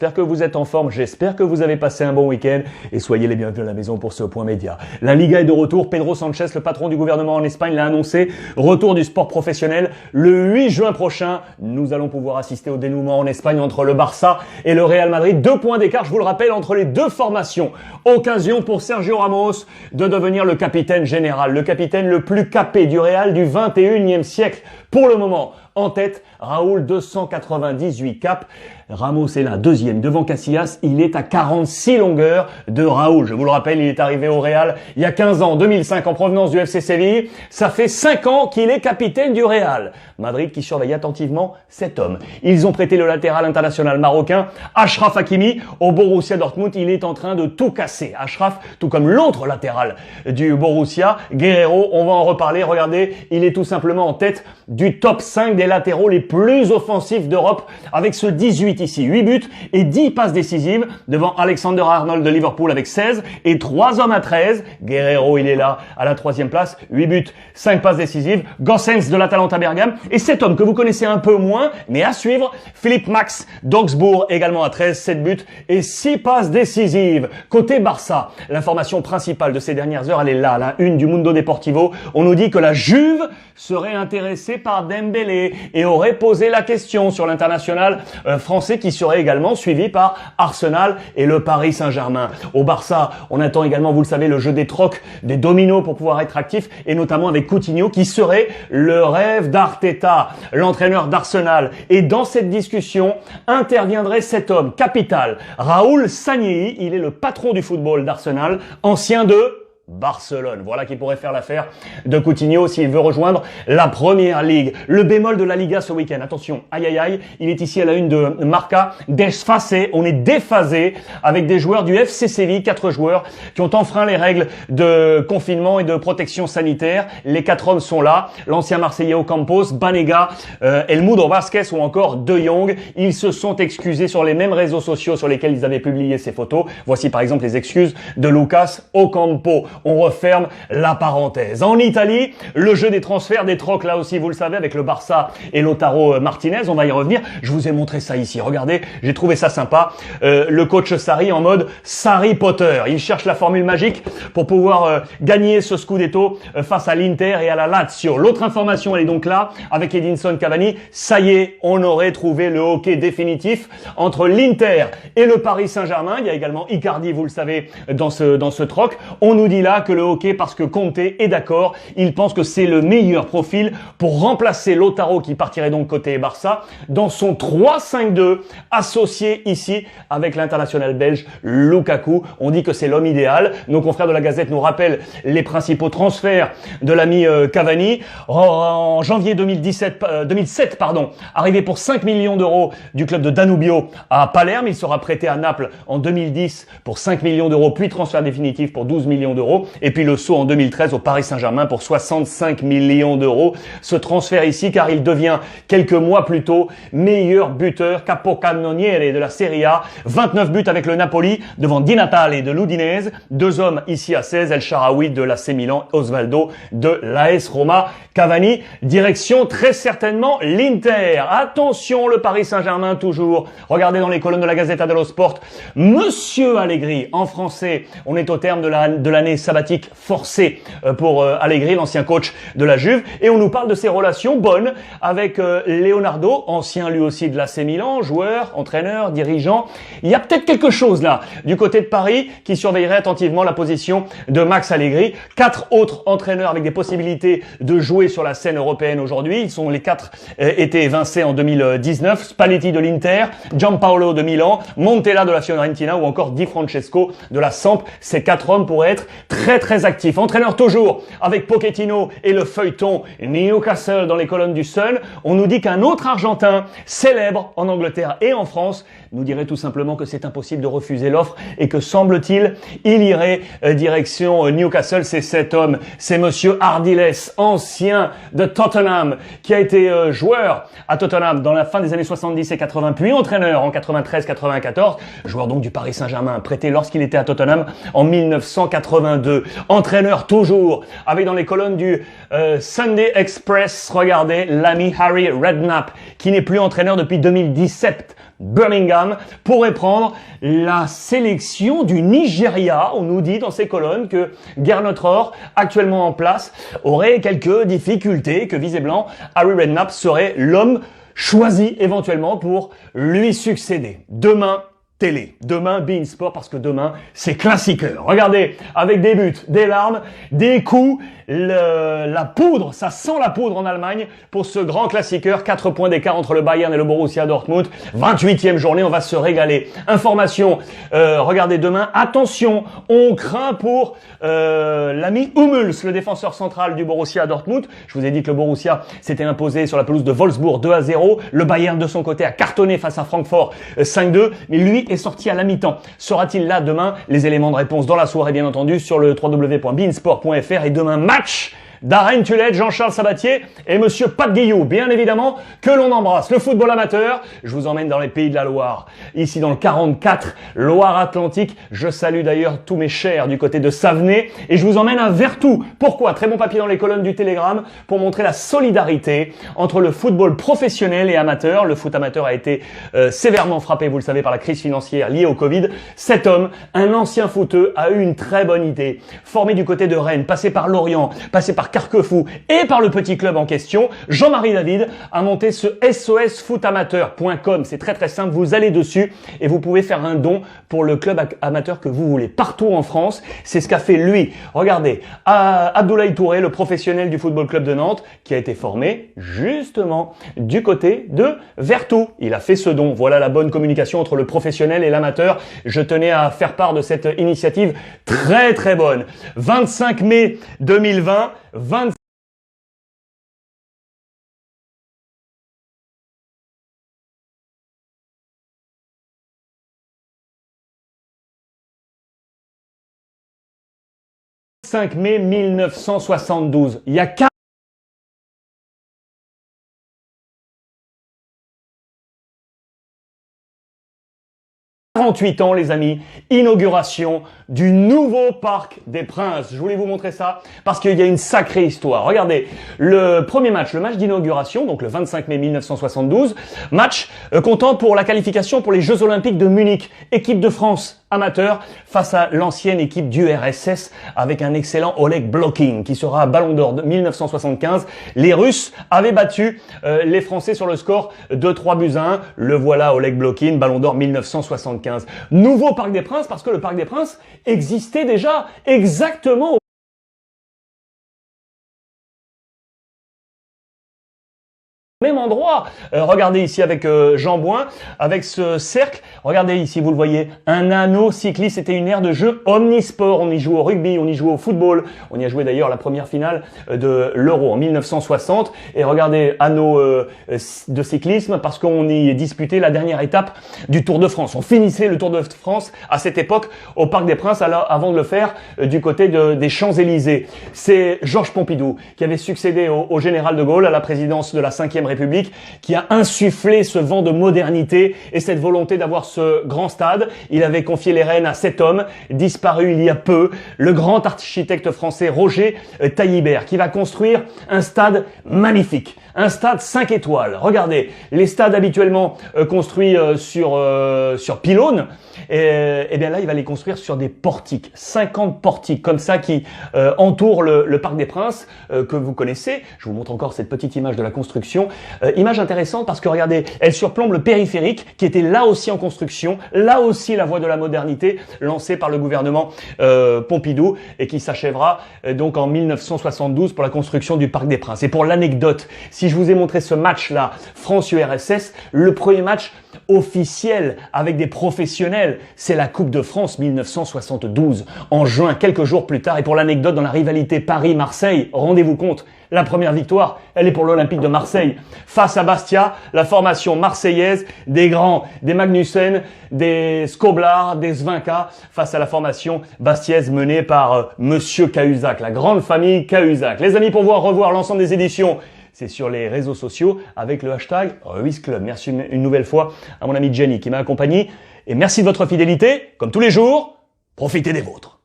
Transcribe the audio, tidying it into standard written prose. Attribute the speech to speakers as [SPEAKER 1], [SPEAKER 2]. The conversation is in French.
[SPEAKER 1] J'espère que vous êtes en forme, j'espère que vous avez passé un bon week-end et soyez les bienvenus à la maison pour ce point média. La Liga est de retour, Pedro Sanchez, le patron du gouvernement en Espagne, l'a annoncé. Retour du sport professionnel. Le 8 juin prochain, nous allons pouvoir assister au dénouement en Espagne entre le Barça et le Real Madrid. 2 points d'écart, je vous le rappelle, entre les deux formations. Occasion pour Sergio Ramos de devenir le capitaine général, le capitaine le plus capé du Real du 21e siècle. Pour le moment, en tête, Raúl, 298 caps. Ramos est là, deuxième, devant Casillas. Il est à 46 longueurs de Raúl. Je vous le rappelle, il est arrivé au Real il y a 15 ans, 2005, en provenance du FC Séville. Ça fait 5 ans qu'il est capitaine du Real. Madrid qui surveille attentivement cet homme. Ils ont prêté le latéral international marocain, Achraf Hakimi, au Borussia Dortmund. Il est en train de tout casser. Achraf, tout comme l'autre latéral du Borussia, Guerreiro, on va en reparler. Regardez, il est tout simplement en tête du top 5 des latéraux les plus offensifs d'Europe, avec ce 18 ici, 8 buts et 10 passes décisives devant Alexander-Arnold de Liverpool avec 16 et 3 hommes à 13. Guerreiro, il est là à la 3e place, 8 buts, 5 passes décisives. Gossens de l'Atalanta Bergame et cet homme que vous connaissez un peu moins, mais à suivre, Philippe Max d'Augsbourg, également à 13, 7 buts et 6 passes décisives. Côté Barça, l'information principale de ces dernières heures, elle est là, la une du Mundo Deportivo. On nous dit que la Juve serait intéressée par Dembélé et aurait posé la question sur l'international français qui serait également suivi par Arsenal et le Paris Saint-Germain. Au Barça, on attend également, vous le savez, le jeu des trocs, des dominos pour pouvoir être actif et notamment avec Coutinho qui serait le rêve d'Arteta, l'entraîneur d'Arsenal. Et dans cette discussion, interviendrait cet homme capital, Raúl Sanllehi. Il est le patron du football d'Arsenal, ancien de Barcelone. Voilà qui pourrait faire l'affaire de Coutinho s'il veut rejoindre la Première Ligue. Le bémol de la Liga ce week-end. Attention, aïe aïe aïe, il est ici à la une de Marca. Desfasé, on est déphasé avec des joueurs du FC Séville, 4 joueurs qui ont enfreint les règles de confinement et de protection sanitaire. Les 4 hommes sont là. L'ancien Marseillais Ocampos, Banega, Elmudo Vasquez ou encore De Jong. Ils se sont excusés sur les mêmes réseaux sociaux sur lesquels ils avaient publié ces photos. Voici par exemple les excuses de Lucas Ocampo. On referme la parenthèse. En Italie, le jeu des transferts, des trocs, là aussi, vous le savez, avec le Barça et Lautaro Martinez. On va y revenir. Je vous ai montré ça ici. Regardez, j'ai trouvé ça sympa. Le coach Sarri en mode Sarri Potter. Il cherche la formule magique pour pouvoir gagner ce Scudetto face à l'Inter et à la Lazio. L'autre information, elle est donc là, avec Edinson Cavani. Ça y est, on aurait trouvé le hockey définitif entre l'Inter et le Paris Saint-Germain. Il y a également Icardi, vous le savez, dans ce troc. On nous dit là que le hockey, parce que Conte est d'accord, il pense que c'est le meilleur profil pour remplacer Lautaro qui partirait donc côté Barça dans son 3-5-2 associé ici avec l'international belge Lukaku. On dit que c'est l'homme idéal. Nos confrères de la Gazette nous rappellent les principaux transferts de l'ami Cavani. En janvier 2007, arrivé pour 5 millions d'euros du club de Danubio à Palerme. Il sera prêté à Naples en 2010 pour 5 millions d'euros, puis transfert définitif pour 12 millions d'euros. Et puis le saut en 2013 au Paris Saint-Germain pour 65 millions d'euros. Ce transfert ici, car il devient quelques mois plus tôt meilleur buteur, capocannoniere de la Serie A. 29 buts avec le Napoli devant Di Natale de l'Udinese. 2 hommes ici à 16, El Shaarawy de l'AC Milan, Osvaldo de l'AS Roma. Cavani, direction très certainement l'Inter. Attention, le Paris Saint-Germain toujours. Regardez dans les colonnes de la Gazzetta dello Sport. Monsieur Allegri, en français, on est au terme de l'année sabbatique forcée pour Allegri, l'ancien coach de la Juve, et on nous parle de ses relations bonnes avec Leonardo, ancien lui aussi de l'AC Milan, joueur, entraîneur, dirigeant. Il y a peut-être quelque chose là du côté de Paris qui surveillerait attentivement la position de Max Allegri. 4 autres entraîneurs avec des possibilités de jouer sur la scène européenne aujourd'hui. Ils sont les 4 été évincés en 2019. Spalletti de l'Inter, Gianpaolo de Milan, Montella de la Fiorentina ou encore Di Francesco de la Samp. Ces 4 hommes pourraient être très actif. Entraîneur toujours avec Pochettino et le feuilleton Newcastle dans les colonnes du Sun. On nous dit qu'un autre Argentin célèbre en Angleterre et en France nous dirait tout simplement que c'est impossible de refuser l'offre et que semble-t-il, il irait direction Newcastle. C'est cet homme, c'est monsieur Ardiles, ancien de Tottenham, qui a été joueur à Tottenham dans la fin des années 70 et 80, puis entraîneur en 93-94, joueur donc du Paris Saint-Germain, prêté lorsqu'il était à Tottenham en 1992. 2022. Entraîneur toujours, avec dans les colonnes du Sunday Express, regardez, l'ami Harry Redknapp, qui n'est plus entraîneur depuis 2017. Birmingham pourrait prendre la sélection du Nigeria. On nous dit dans ces colonnes que Gernot Rohr, actuellement en place, aurait quelques difficultés, que visiblement Harry Redknapp serait l'homme choisi éventuellement pour lui succéder. Demain, télé. Demain, beIN Sport, parce que demain, c'est classiqueur. Regardez, avec des buts, des larmes, des coups, la poudre, ça sent la poudre en Allemagne pour ce grand classiqueur. 4 points d'écart entre le Bayern et le Borussia Dortmund. 28e journée, on va se régaler. Information, regardez demain, attention, on craint pour l'ami Hummels, le défenseur central du Borussia Dortmund. Je vous ai dit que le Borussia s'était imposé sur la pelouse de Wolfsburg 2-0. Le Bayern, de son côté, a cartonné face à Francfort 5-2. Mais lui est sorti à la mi-temps. Sera-t-il là demain? Les éléments de réponse dans la soirée, bien entendu, sur le www.beinsport.fr. Et demain, match Darren Tullet, Jean-Charles Sabatier et Monsieur Pat Guillou, bien évidemment, que l'on embrasse. Le football amateur, je vous emmène dans les pays de la Loire, ici dans le 44, Loire-Atlantique. Je salue d'ailleurs tous mes chers du côté de Savenay et je vous emmène à Vertou. Pourquoi? Très bon papier dans les colonnes du Télégramme pour montrer la solidarité entre le football professionnel et amateur. Le foot amateur a été sévèrement frappé, vous le savez, par la crise financière liée au Covid. Cet homme, un ancien footeux, a eu une très bonne idée. Formé du côté de Rennes, passé par Lorient, passé par Carquefou et par le petit club en question, Jean-Marie David a monté ce sosfootamateur.com. C'est très très simple, vous allez dessus et vous pouvez faire un don pour le club amateur que vous voulez. Partout en France, c'est ce qu'a fait lui. Regardez, Abdoulaye Touré, le professionnel du Football Club de Nantes, qui a été formé justement du côté de Vertou. Il a fait ce don. Voilà la bonne communication entre le professionnel et l'amateur. Je tenais à faire part de cette initiative très très bonne. 25 mai 2020, 25 mai 1972. Il y a 48 ans, les amis, inauguration du nouveau Parc des Princes. Je voulais vous montrer ça parce qu'il y a une sacrée histoire. Regardez, le premier match, le match d'inauguration, donc le 25 mai 1972, match comptant pour la qualification pour les Jeux Olympiques de Munich. Équipe de France amateur face à l'ancienne équipe du RSS avec un excellent Oleg Blokin qui sera Ballon d'Or de 1975. Les Russes avaient battu les Français sur le score de 3-1. Le voilà, Oleg Blokin, Ballon d'Or 1975. Nouveau Parc des Princes parce que le Parc des Princes existait déjà exactement même endroit. Regardez ici avec Jean Bouin, avec ce cercle. Regardez ici, vous le voyez, un anneau cycliste. C'était une aire de jeu omnisport. On y joue au rugby, on y joue au football. On y a joué d'ailleurs la première finale de l'Euro en 1960. Et regardez, anneau de cyclisme parce qu'on y disputait la dernière étape du Tour de France. On finissait le Tour de France à cette époque au Parc des Princes avant de le faire du côté des Champs-Élysées. C'est Georges Pompidou qui avait succédé au général de Gaulle à la présidence de la 5e République, qui a insufflé ce vent de modernité et cette volonté d'avoir ce grand stade. Il avait confié les rênes à cet homme, disparu il y a peu, le grand architecte français Roger Taillibert, qui va construire un stade magnifique. Un stade 5 étoiles. Regardez, les stades habituellement construits sur pylônes, et bien là, il va les construire sur des portiques. 50 portiques comme ça qui entourent le Parc des Princes que vous connaissez. Je vous montre encore cette petite image de la construction. Image intéressante parce que regardez, elle surplombe le périphérique qui était là aussi en construction. Là aussi, la voie de la modernité lancée par le gouvernement Pompidou et qui s'achèvera donc en 1972 pour la construction du Parc des Princes. Et pour l'anecdote, si je vous ai montré ce match-là, France-URSS, le premier match officiel avec des professionnels, c'est la Coupe de France 1972, en juin, quelques jours plus tard. Et pour l'anecdote, dans la rivalité Paris-Marseille, rendez-vous compte, la première victoire, elle est pour l'Olympique de Marseille. Face à Bastia, la formation marseillaise, des grands, des Magnussen, des Skoblar, des Svinka, face à la formation bastiaise menée par Monsieur Cahuzac, la grande famille Cahuzac. Les amis, pour revoir l'ensemble des éditions, c'est sur les réseaux sociaux avec le hashtag RuizClub. Merci une nouvelle fois à mon ami Jenny qui m'a accompagné. Et merci de votre fidélité. Comme tous les jours, profitez des vôtres.